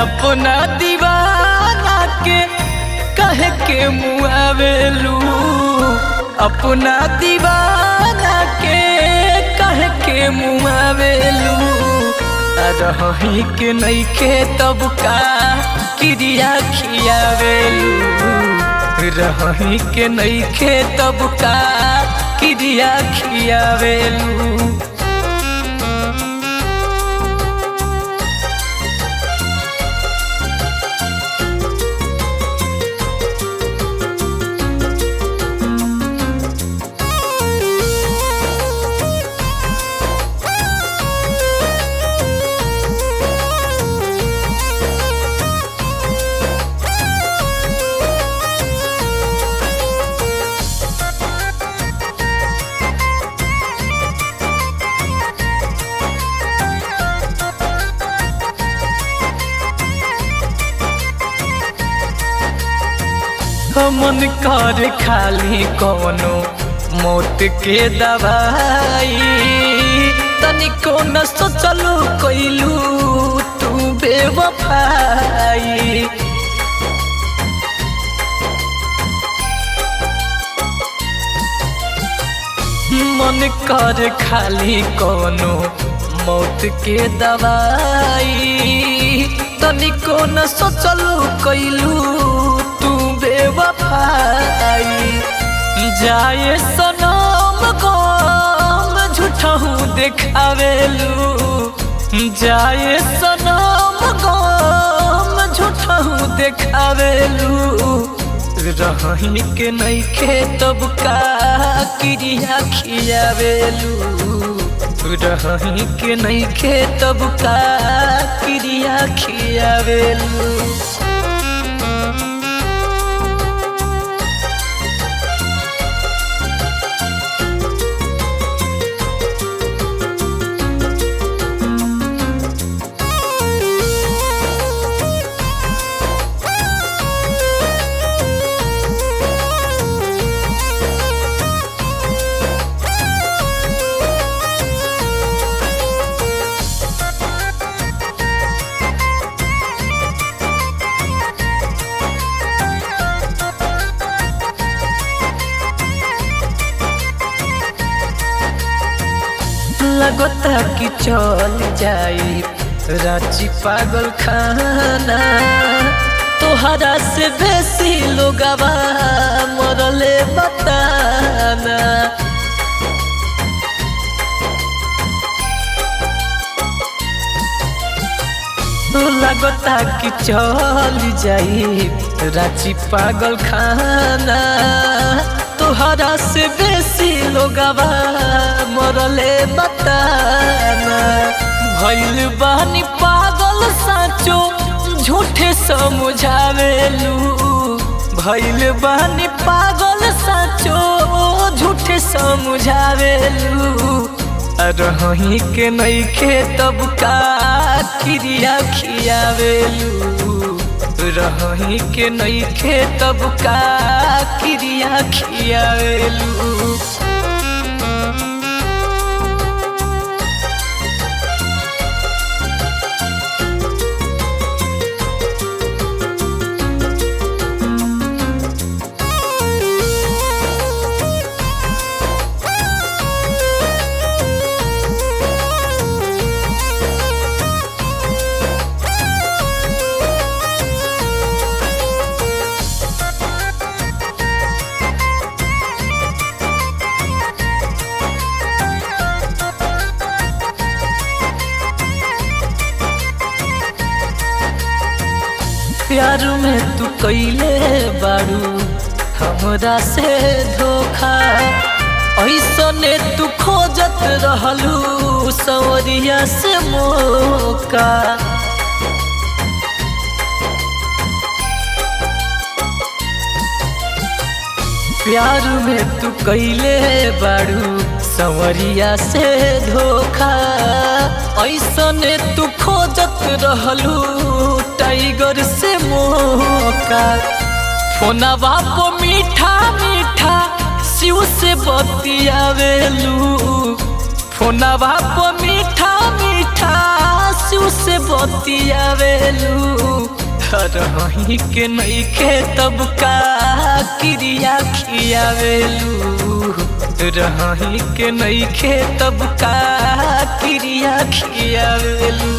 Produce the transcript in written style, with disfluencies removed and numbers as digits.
अपना दीवाना के कह के मुआवेलू, अपना दीवाना के कह के मुआवेलू। रही के नइखे तब का क्रिया खियावेलू, रही के नइखे तब का क्रिया खियावेलू। मन कर खाली कोनो मौत के दवाई, तनिको न सोचलू कइलू तू बेवफाई। मन कर खाली कोनो मौत के दवाई, तनिको न सोचलू कइलू बेवफाई। जाए सनम गम झूठहूँ देखावेलू, जाए सनम गम झूठहूँ देखावेलू। रही के नइखे तब का क्रिया खियावेलू, रही के नइखे तब का क्रिया खियावेलू। लगता कि चल जाई रांची पागल खाना, तोहरा से बेसी लोगवा मरले बताना। लगता कि चल जाई रांची पागल खाना, तोहरा से बेसी लोगवा मरले बताना। भइल बानी पागल साचो झूठे समझावेलू, भइल बानी पागल साचो झूठे समझावेलू। रही के नइखे तब का क्रिया खियावेलू, रही के नइखे तब का क्रिया खियावेलू। प्यार में तू कइले बारू हमरा से धोखा, ऐसने तू खोजत रहलू सवरिया से मौका। प्यार में तू कइले बारू सवरिया से धोखा, ऐसने तू खोजत रहलू टाइगर से मौका। फोनवा पे मीठा मीठा शिव से बतियावेलू, फोनवा पे मीठा मीठा आंसू से बतियावेलू रही के नइखे तब का क्रिया खियावेलू रही के नइखे तब का क्रिया खियावेलू